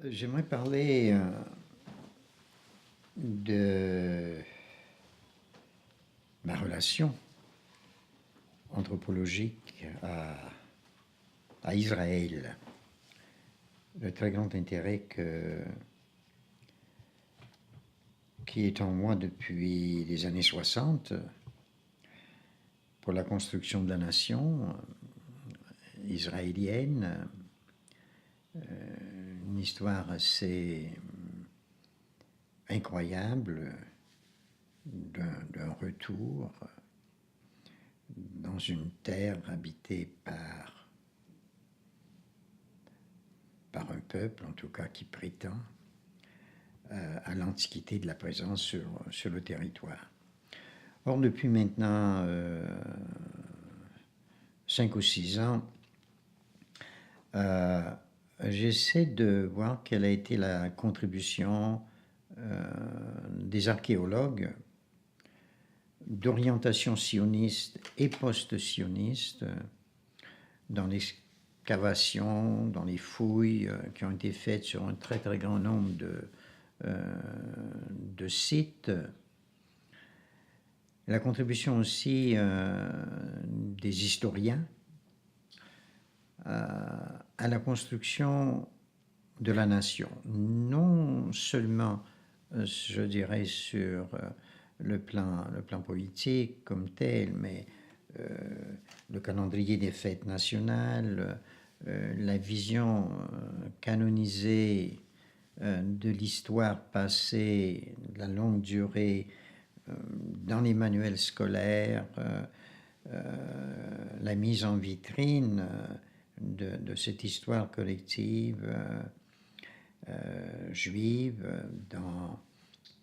J'aimerais parler de ma relation anthropologique à Israël, le très grand intérêt qui est en moi depuis les années 60 pour la construction de la nation israélienne, une histoire assez incroyable d'un retour dans une terre habitée par un peuple, en tout cas qui prétend à l'antiquité de la présence sur le territoire. Or, depuis maintenant 5 ou 6 ans, j'essaie de voir quelle a été la contribution des archéologues d'orientation sioniste et post-sioniste dans l'excavation, dans les fouilles qui ont été faites sur un très très grand nombre de sites. La contribution aussi des historiens à la construction de la nation, non seulement, je dirais, sur le plan politique comme tel, mais le calendrier des fêtes nationales, la vision canonisée de l'histoire passée, de la longue durée, dans les manuels scolaires, la mise en vitrine de cette histoire collective juive dans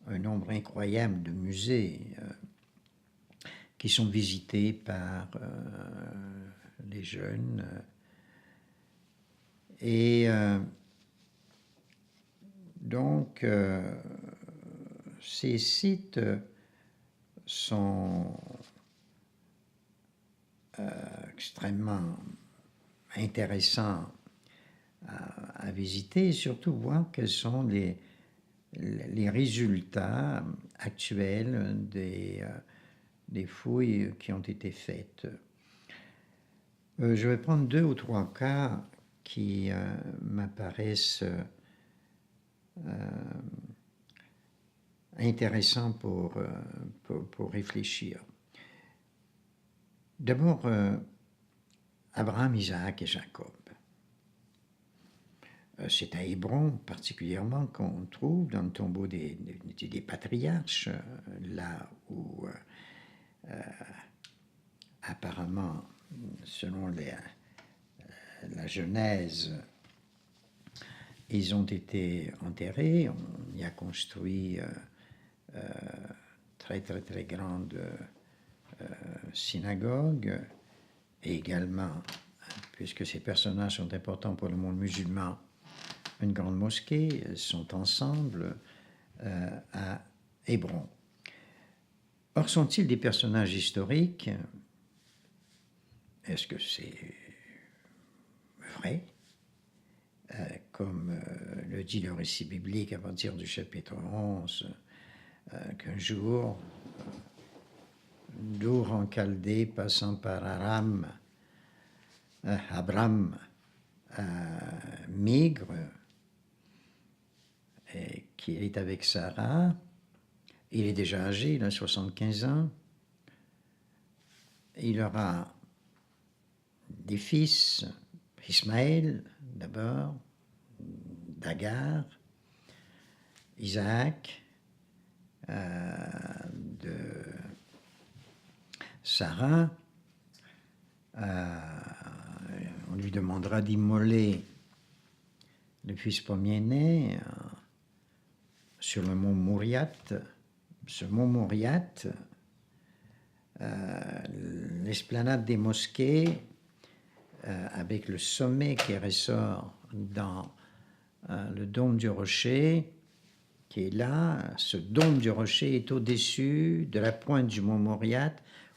un nombre incroyable de musées qui sont visités par les jeunes. Et donc, ces sites sont extrêmement intéressants à visiter et surtout voir quels sont les résultats actuels des fouilles qui ont été faites. Je vais prendre 2 ou 3 cas qui m'apparaissent intéressants pour réfléchir. D'abord, Abraham, Isaac et Jacob. C'est à Hébron particulièrement qu'on trouve dans le tombeau des patriarches, là où apparemment, selon la Genèse, ils ont été enterrés. On y a construit très très très grande synagogue et également, puisque ces personnages sont importants pour le monde musulman, une grande mosquée. Ils sont ensemble à Hébron. Or, sont-ils des personnages historiques? Est-ce que c'est vrai? Comme le dit le récit biblique à partir du chapitre 11, qu'un jour, d'Our en Chaldée, passant par Aram, Abram migre et qu'il est avec Sarah. Il est déjà âgé, il a 75 ans. Il aura des fils, Ismaël d'abord, d'Agar, Isaac, de Sarah. On lui demandera d'immoler le fils premier-né sur le mont Moriat. Ce mont Moriat, l'esplanade des mosquées, avec le sommet qui ressort dans le dôme du rocher, qui est là. Ce dôme du rocher est au-dessus de la pointe du mont Moriat,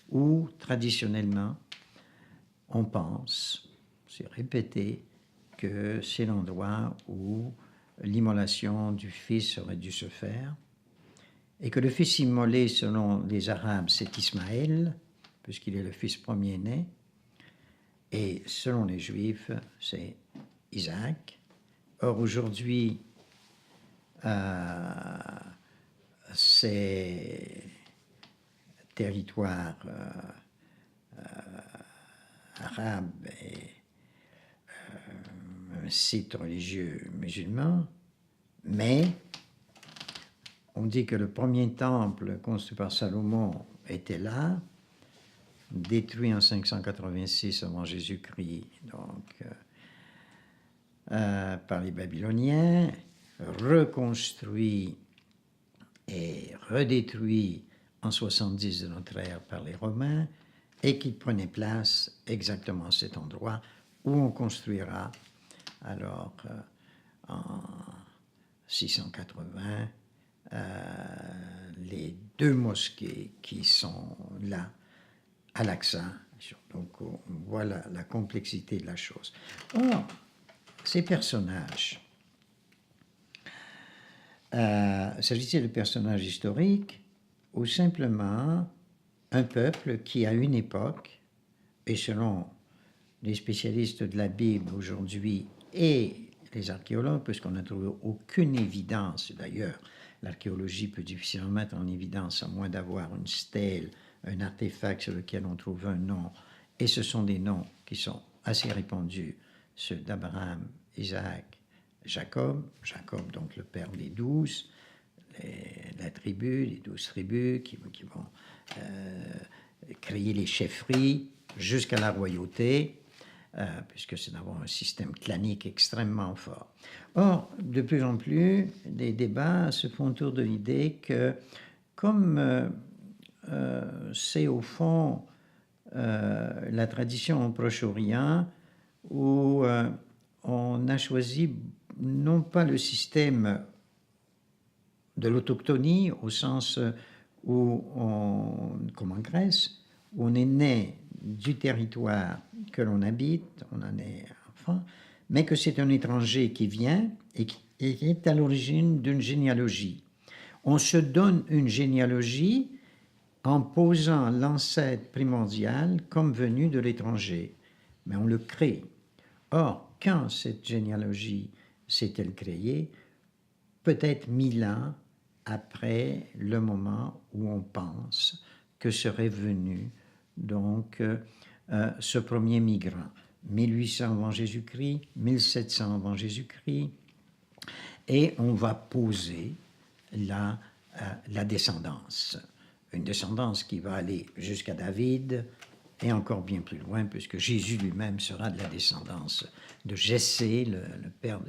où traditionnellement on pense, c'est répété, que c'est l'endroit où l'immolation du fils aurait dû se faire, et que le fils immolé, selon les Arabes, c'est Ismaël, puisqu'il est le fils premier-né, et selon les Juifs, c'est Isaac. Or, aujourd'hui, ces territoires arabes et un site religieux musulman, mais on dit que le premier temple construit par Salomon était là, détruit en 586 avant Jésus-Christ, donc par les Babyloniens, reconstruit et redétruit en 70 de notre ère par les Romains, et qui prenait place exactement à cet endroit où on construira alors en 680 les deux mosquées qui sont là à Al-Aqsa. Donc on voit la complexité de la chose. Or, ces personnages, s'agit-il de personnages historiques ou simplement un peuple qui, à une époque, et selon les spécialistes de la Bible aujourd'hui et les archéologues, puisqu'on n'a trouvé aucune évidence, d'ailleurs, l'archéologie peut difficilement mettre en évidence, à moins d'avoir une stèle, un artefact sur lequel on trouve un nom, et ce sont des noms qui sont assez répandus, ceux d'Abraham, Isaac, Jacob, donc le père des 12, la tribu, les 12 tribus qui vont créer les chefferies jusqu'à la royauté, puisque c'est d'avoir un système clanique extrêmement fort. Or, de plus en plus, des débats se font autour de l'idée que, comme c'est au fond la tradition au Proche-Orient, où on a choisi non pas le système de l'autochtonie, au sens où comme en Grèce, où on est né du territoire que l'on habite, on en est enfant, mais que c'est un étranger qui vient et qui est à l'origine d'une généalogie. On se donne une généalogie en posant l'ancêtre primordial comme venu de l'étranger, mais on le crée. Or, quand cette généalogie s'est-elle créée? Peut-être 1000 ans après le moment où on pense que serait venu donc ce premier migrant. 1800 avant Jésus-Christ, 1700 avant Jésus-Christ, et on va poser la descendance. Une descendance qui va aller jusqu'à David et encore bien plus loin, puisque Jésus lui-même sera de la descendance de Jessé, le père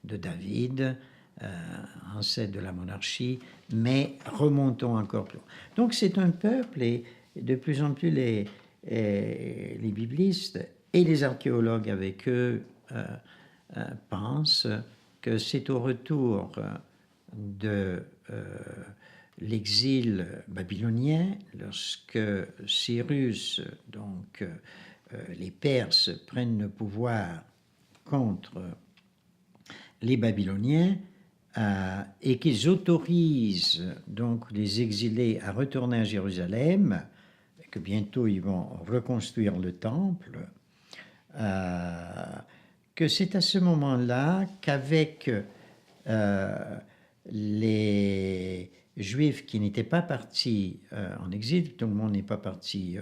de David, ancêtre de la monarchie, mais remontons encore plus loin. Donc c'est un peuple, et de plus en plus les biblistes et les archéologues avec eux pensent que c'est au retour de l'exil babylonien, lorsque Cyrus, donc les Perses, prennent le pouvoir contre les Babyloniens, et qu'ils autorisent donc les exilés à retourner à Jérusalem, et que bientôt ils vont reconstruire le temple, que c'est à ce moment-là qu'avec les Juifs qui n'étaient pas partis en exil, tout le monde n'est pas parti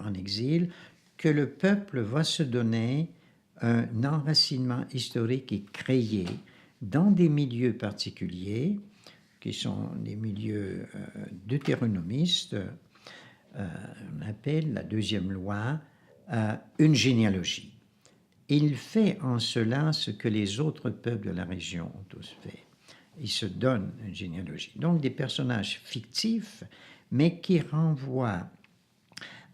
en exil, que le peuple va se donner un enracinement historique et créé dans des milieux particuliers, qui sont des milieux deutéronomistes, on appelle la deuxième loi, une généalogie. Il fait en cela ce que les autres peuples de la région ont tous fait. Ils se donnent une généalogie. Donc des personnages fictifs, mais qui renvoient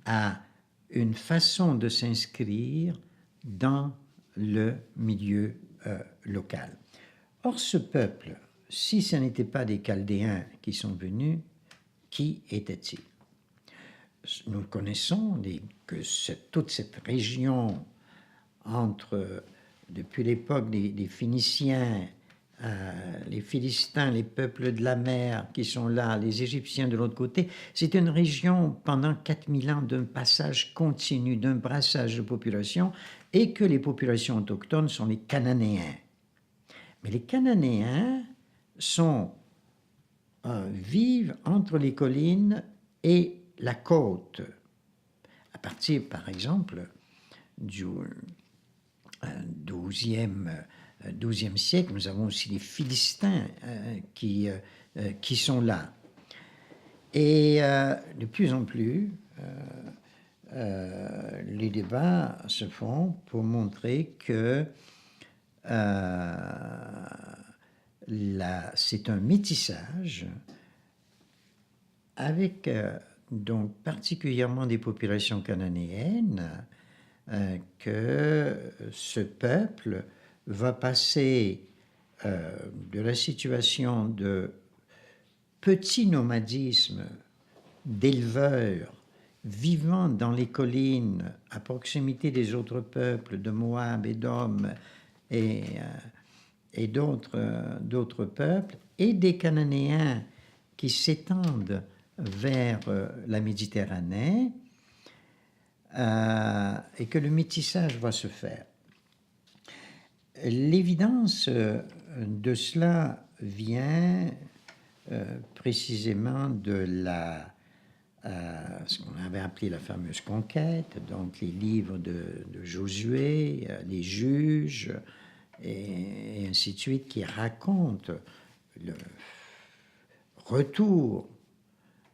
à une façon de s'inscrire dans le milieu local. Or, ce peuple, si ce n'était pas des Chaldéens qui sont venus, qui était-il? Nous connaissons que toute cette région depuis l'époque des Phéniciens, les Philistins, les peuples de la mer qui sont là, les Égyptiens de l'autre côté, c'est une région pendant 4000 ans d'un passage continu, d'un brassage de population, et que les populations autochtones sont les Cananéens. Mais les Cananéens vivent entre les collines et la côte. À partir, par exemple, du XIIe siècle, nous avons aussi les Philistins qui sont là. Et de plus en plus, les débats se font pour montrer que c'est un métissage avec donc particulièrement des populations cananéennes, que ce peuple va passer de la situation de petit nomadisme d'éleveurs vivant dans les collines à proximité des autres peuples de Moab, Édom et d'autres peuples, et des Cananéens qui s'étendent vers la Méditerranée, et que le métissage va se faire. L'évidence de cela vient précisément de ce qu'on avait appelé la fameuse conquête, donc les livres de Josué, les juges, et ainsi de suite, qui racontent le retour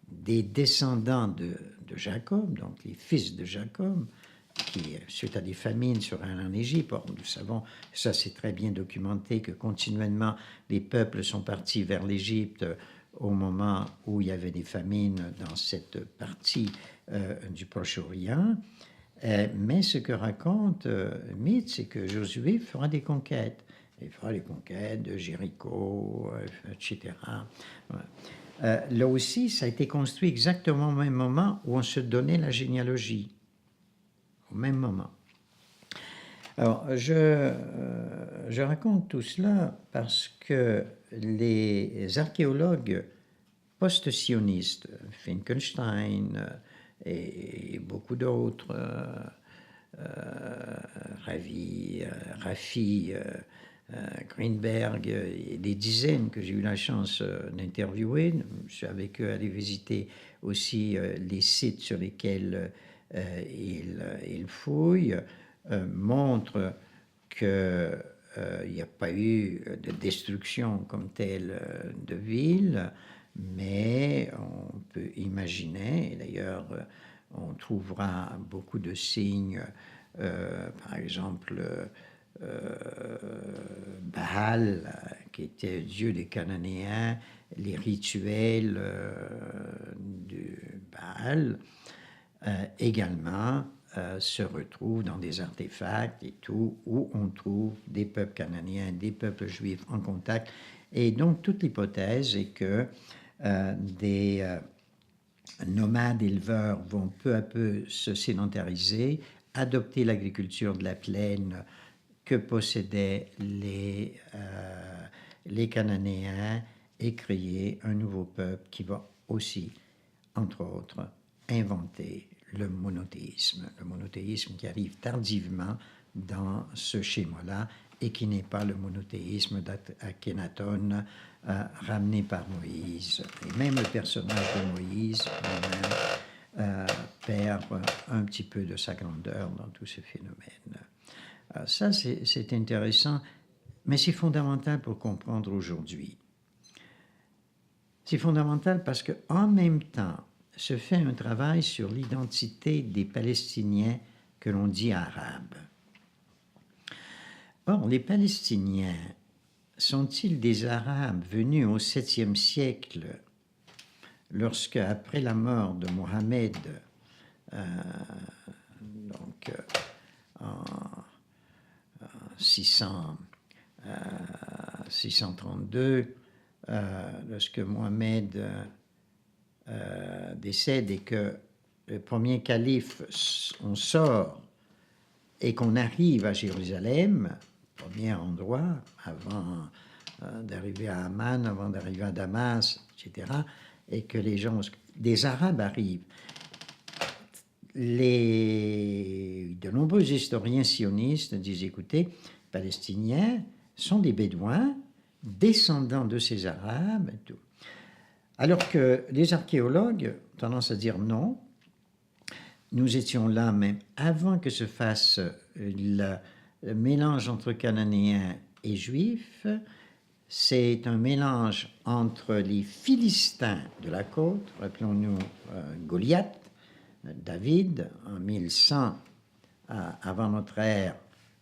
des descendants de Jacob, donc les fils de Jacob, qui, suite à des famines, se rendent en Égypte. Or, nous savons, ça c'est très bien documenté, que continuellement les peuples sont partis vers l'Égypte au moment où il y avait des famines dans cette partie du Proche-Orient. Mais ce que raconte le mythe, c'est que Josué fera des conquêtes. Il fera les conquêtes de Jéricho, etc. Là aussi, ça a été construit exactement au même moment où on se donnait la généalogie. Au même moment. Alors, je raconte tout cela parce que les archéologues post-sionistes, Finkelstein et beaucoup d'autres, Raffi, Greenberg, et des dizaines que j'ai eu la chance d'interviewer. Je suis avec eux allé visiter aussi les sites sur lesquels ils fouillent, montrent qu'il n'y a pas eu de destruction comme telle de villes, mais on peut imaginer, et d'ailleurs on trouvera beaucoup de signes, par exemple Baal, qui était dieu des Cananéens, les rituels du Baal également se retrouvent dans des artefacts et tout, où on trouve des peuples cananéens, des peuples juifs en contact. Et donc toute l'hypothèse est que des nomades éleveurs vont peu à peu se sédentariser, adopter l'agriculture de la plaine que possédaient les Cananéens et créer un nouveau peuple qui va aussi, entre autres, inventer le monothéisme qui arrive tardivement dans ce schéma-là et qui n'est pas le monothéisme d'Akhenaton ramené par Moïse. Et même le personnage de Moïse perd un petit peu de sa grandeur dans tous ces phénomènes. Ça, c'est intéressant, mais c'est fondamental pour comprendre aujourd'hui. C'est fondamental parce qu'en même temps, se fait un travail sur l'identité des Palestiniens que l'on dit arabes. Or, les Palestiniens sont-ils des Arabes venus au 7e siècle, lorsque, après la mort de Mohammed, 632, lorsque Mohamed décède et que le premier calife, on sort et qu'on arrive à Jérusalem, premier endroit, avant d'arriver à Amman, avant d'arriver à Damas, etc., et que des Arabes arrivent. De nombreux historiens sionistes disent, écoutez, les Palestiniens sont des Bédouins, descendants de ces Arabes, et tout. Alors que les archéologues ont tendance à dire non, nous étions là même avant que se fasse le mélange entre Cananéens et Juifs. C'est un mélange entre les Philistins de la côte, rappelons-nous Goliath, David, en 1100 avant notre ère,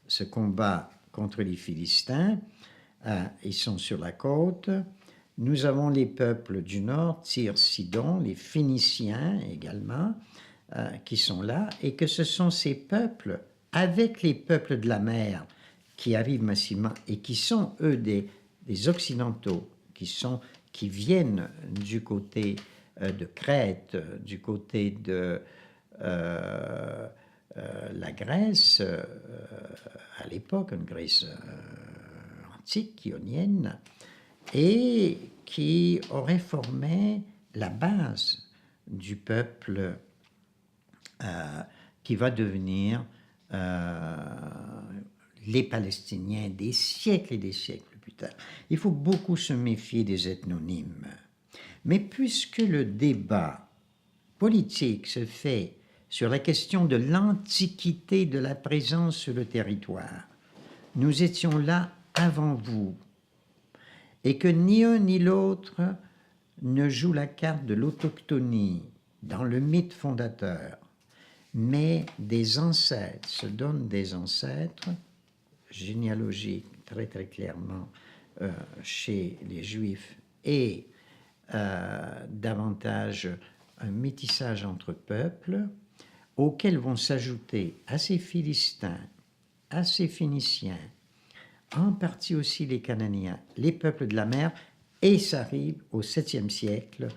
se combat contre les Philistins. Ils sont sur la côte. Nous avons les peuples du nord, Tyr, Sidon, les Phéniciens également, qui sont là, et que ce sont ces peuples, avec les peuples de la mer, qui arrivent massivement et qui sont, eux, des Occidentaux, qui viennent du côté de Crète, du côté de la Grèce, à l'époque, une Grèce antique, ionienne, et qui aurait formé la base du peuple qui va devenir les Palestiniens des siècles et des siècles plus tard. Il faut beaucoup se méfier des ethnonymes. Mais puisque le débat politique se fait sur la question de l'antiquité de la présence sur le territoire, nous étions là avant vous, et que ni un ni l'autre ne joue la carte de l'autochtonie dans le mythe fondateur, mais des ancêtres, se donnent des ancêtres généalogiques très très clairement chez les Juifs et davantage un métissage entre peuples auxquels vont s'ajouter à ces Philistins, à ces Phéniciens, en partie aussi les Cananéens, les peuples de la mer, et ça arrive au 7e siècle,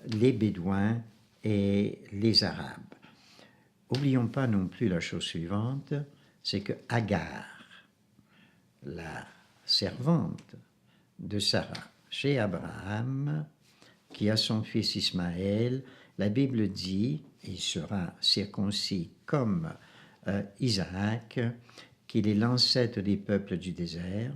les Bédouins et les Arabes. N'oublions pas non plus la chose suivante, c'est que Agar, la servante de Sarah, chez Abraham, qui a son fils Ismaël, la Bible dit, il sera circoncis comme Isaac, qu'il est l'ancêtre des peuples du désert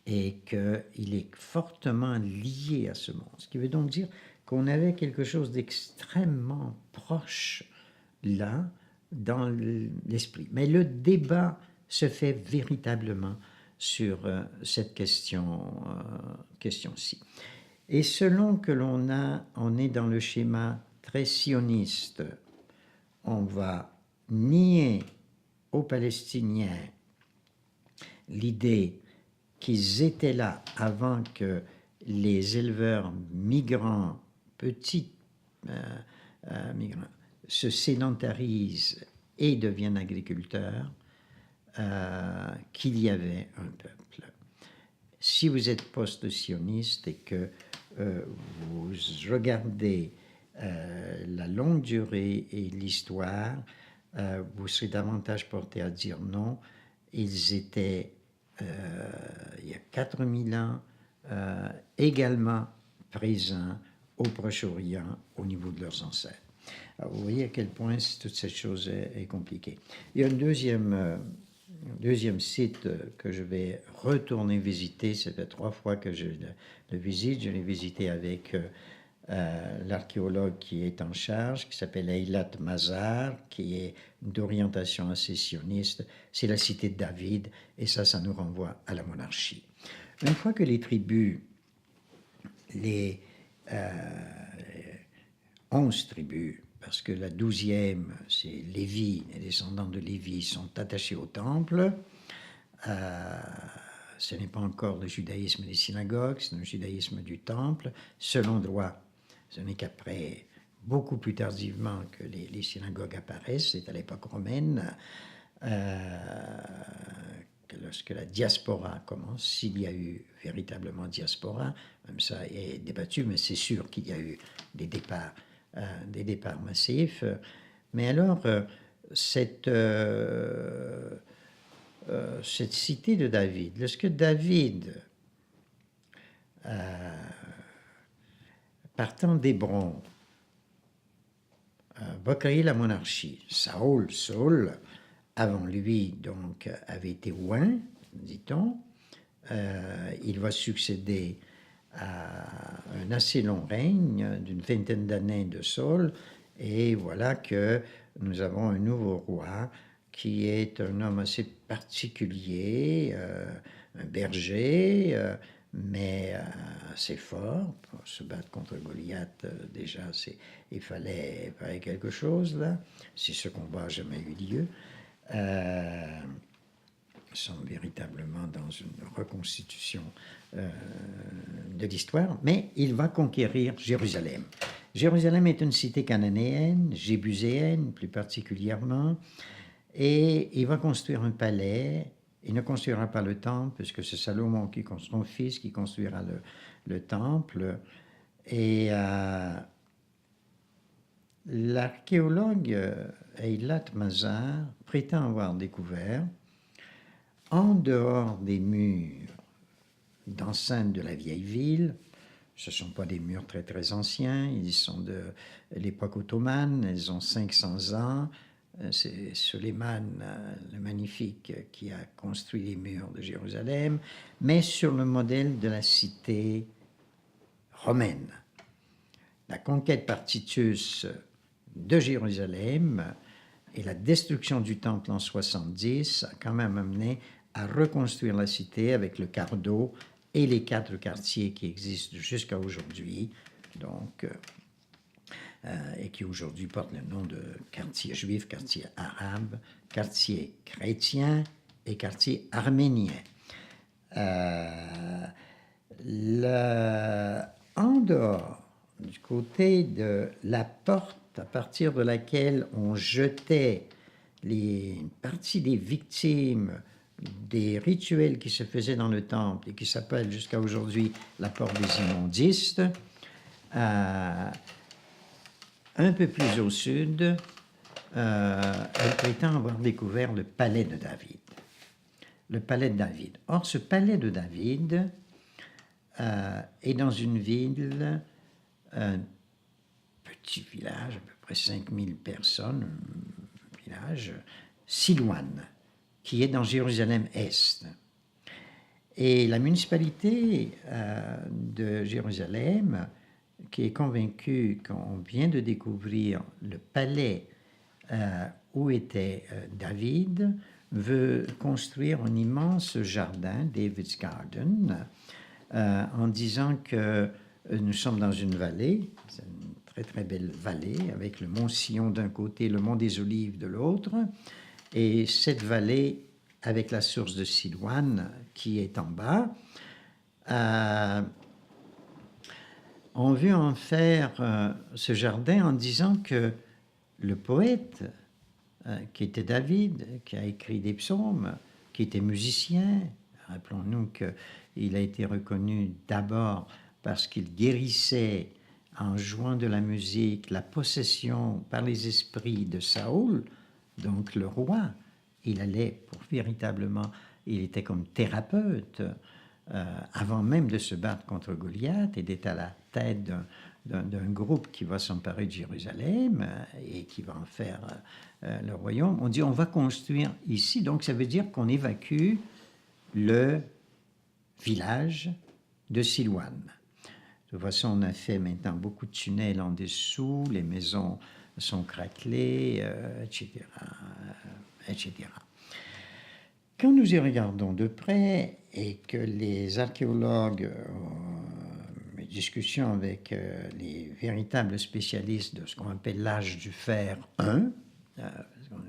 et qu'il est fortement lié à ce monde. Ce qui veut donc dire qu'on avait quelque chose d'extrêmement proche là, dans l'esprit. Mais le débat se fait véritablement sur cette question-ci. Et selon que on est dans le schéma très sioniste, on va nier aux Palestiniens l'idée qu'ils étaient là avant que les éleveurs migrants, petits migrants, se sédentarisent et deviennent agriculteurs, qu'il y avait un peuple. Si vous êtes post-sioniste et que vous regardez la longue durée et l'histoire, vous serez davantage porté à dire non. Ils étaient, il y a 4000 ans, également présents au Proche-Orient au niveau de leurs ancêtres. Alors, vous voyez à quel point toute cette chose est compliquée. Il y a un deuxième site que je vais retourner visiter. Ça fait 3 fois que je le visite. Je l'ai visité avec l'archéologue qui est en charge, qui s'appelle Eilat Mazar, qui est d'orientation assez sioniste. C'est la cité de David, et ça nous renvoie à la monarchie. Une fois que les tribus, les 11 tribus, parce que la 12e, c'est Lévi, les descendants de Lévi sont attachés au temple. Ce n'est pas encore le judaïsme des synagogues, c'est le judaïsme du temple. Selon droit, ce n'est qu'après, beaucoup plus tardivement, que les synagogues apparaissent, c'est à l'époque romaine. que lorsque la diaspora commence, s'il y a eu véritablement diaspora, même ça est débattu, mais c'est sûr qu'il y a eu des départs massifs. Mais alors, cette cité de David, lorsque David, partant d'Hébron, va créer la monarchie, Saul, avant lui, donc, avait été oint, dit-on. Il va succéder à un assez long règne d'une vingtaine d'années de Saul, et voilà que nous avons un nouveau roi qui est un homme assez particulier, un berger, mais assez fort pour se battre contre Goliath. Déjà, il fallait quelque chose là, si ce combat n'a jamais eu lieu. Nous sommes véritablement dans une reconstitution de l'histoire, mais il va conquérir Jérusalem. Jérusalem est une cité cananéenne, jébuséenne plus particulièrement, et il va construire un palais. Il ne construira pas le temple, puisque c'est Salomon son fils, qui construira le temple. Et l'archéologue Eilat Mazar prétend avoir découvert, en dehors des murs d'enceinte de la vieille ville, ce ne sont pas des murs très très anciens, ils sont de l'époque ottomane, ils ont 500 ans. C'est Suleiman le Magnifique qui a construit les murs de Jérusalem, mais sur le modèle de la cité romaine. La conquête par Titus de Jérusalem et la destruction du temple en 70 a quand même amené à reconstruire la cité avec le quart d'eau et les 4 quartiers qui existent jusqu'à aujourd'hui, donc, et qui aujourd'hui portent le nom de quartier juif, quartier arabe, quartier chrétien et quartier arménien. En dehors, du côté de la porte à partir de laquelle on jetait une partie des victimes des rituels qui se faisaient dans le temple et qui s'appelle jusqu'à aujourd'hui la porte des immondistes, un peu plus au sud, elle prétend avoir découvert le palais de David. Le palais de David. Or, ce palais de David est dans une ville, un petit village, à peu près 5000 personnes, un village, Silouane, qui est dans Jérusalem-Est. Et la municipalité de Jérusalem, qui est convaincue qu'on vient de découvrir le palais où était David, veut construire un immense jardin, David's Garden, en disant que nous sommes dans une vallée, c'est une très très belle vallée, avec le mont Sion d'un côté, le mont des Olives de l'autre, et cette vallée avec la source de Silouane qui est en bas. On veut en faire ce jardin en disant que le poète, qui était David, qui a écrit des psaumes, qui était musicien, rappelons-nous qu'il a été reconnu d'abord parce qu'il guérissait en jouant de la musique la possession par les esprits de Saoul, donc le roi. Il allait pour véritablement, il était comme thérapeute avant même de se battre contre Goliath et d'être à la tête d'un groupe qui va s'emparer de Jérusalem et qui va en faire le royaume. On dit on va construire ici, donc ça veut dire qu'on évacue le village de Silouane. De toute façon, on a fait maintenant beaucoup de tunnels en dessous, les maisons sont craquelées, etc., etc. Quand nous y regardons de près et que les archéologues ont une discussion avec les véritables spécialistes de ce qu'on appelle l'âge du fer 1,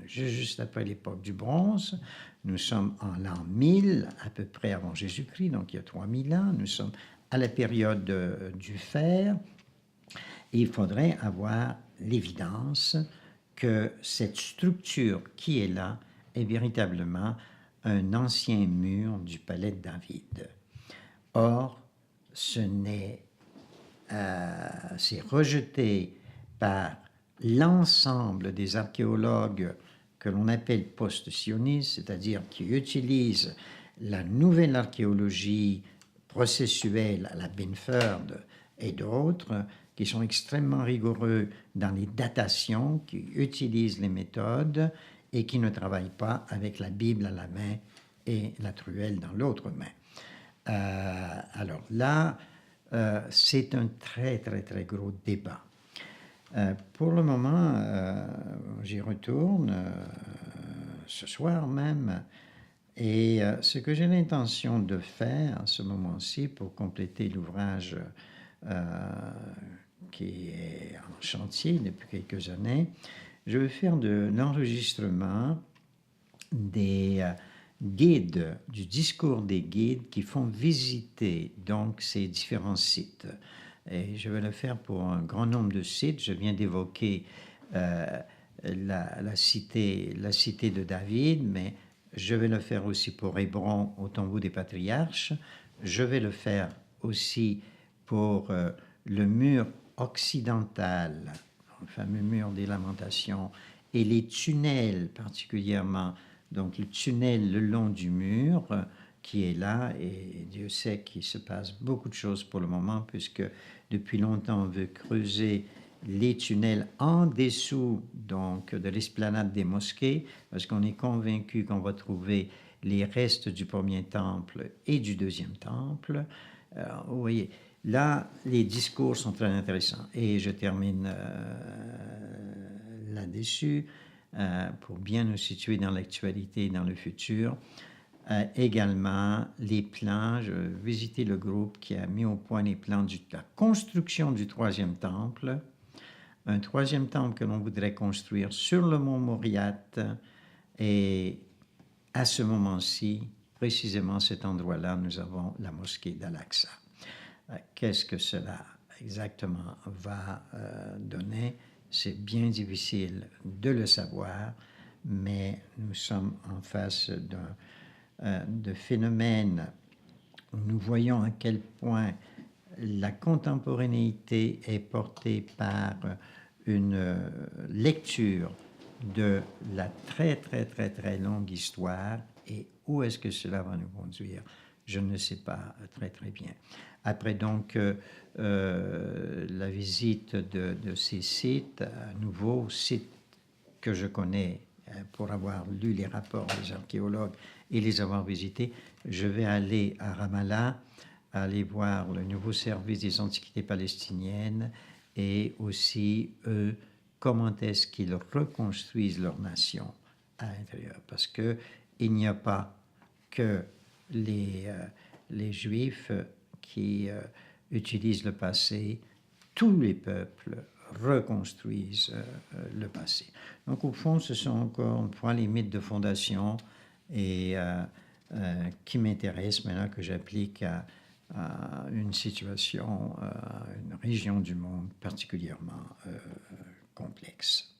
juste après l'époque du bronze, nous sommes en l'an 1000, à peu près avant Jésus-Christ, donc il y a 3000 ans, nous sommes à la période du fer, et il faudrait avoir l'évidence que cette structure qui est là est véritablement un ancien mur du palais de David. Or, c'est rejeté par l'ensemble des archéologues que l'on appelle post-sionistes, c'est-à-dire qui utilisent la nouvelle archéologie processuelle à la Binford et d'autres, qui sont extrêmement rigoureux dans les datations, qui utilisent les méthodes et qui ne travaillent pas avec la Bible à la main et la truelle dans l'autre main. Alors là, c'est un très, très, très gros débat. Pour le moment, j'y retourne ce soir même. Et ce que j'ai l'intention de faire à ce moment-ci pour compléter l'ouvrage qui est en chantier depuis quelques années, je vais faire de l'enregistrement des guides, du discours des guides qui font visiter donc ces différents sites. Et je vais le faire pour un grand nombre de sites. Je viens d'évoquer la cité de David, mais je vais le faire aussi pour Hébron, au tombeau des patriarches. Je vais le faire aussi pour le mur occidental, le fameux mur des lamentations, et les tunnels particulièrement. Donc le tunnel le long du mur qui est là, et Dieu sait qu'il se passe beaucoup de choses pour le moment, puisque depuis longtemps on veut creuser les tunnels en dessous donc de l'esplanade des mosquées, parce qu'on est convaincu qu'on va trouver les restes du premier temple et du deuxième temple. Vous voyez, là, les discours sont très intéressants. Et je termine là-dessus pour bien nous situer dans l'actualité et dans le futur. Également, les plans, je vais visiter le groupe qui a mis au point les plans de la construction du troisième temple. Un troisième temple que l'on voudrait construire sur le mont Moriat. Et à ce moment-ci, précisément cet endroit-là, nous avons la mosquée d'Al-Aqsa. Qu'est-ce que cela exactement va donner? C'est bien difficile de le savoir, mais nous sommes en face de phénomènes où nous voyons à quel point la contemporanéité est portée par une lecture de la très, très, très, très longue histoire, et où est-ce que cela va nous conduire? Je ne sais pas très, très bien. Après donc la visite de ces sites, à nouveau, sites que je connais pour avoir lu les rapports des archéologues et les avoir visités, je vais aller à Ramallah, aller voir le nouveau service des antiquités palestiniennes, et aussi, eux, comment est-ce qu'ils reconstruisent leur nation à l'intérieur. Parce qu'il n'y a pas que les Juifs qui utilisent le passé, tous les peuples reconstruisent le passé. Donc au fond, ce sont encore une fois les mythes de fondation et qui m'intéressent maintenant, que j'applique à une situation, une région du monde particulièrement complexe.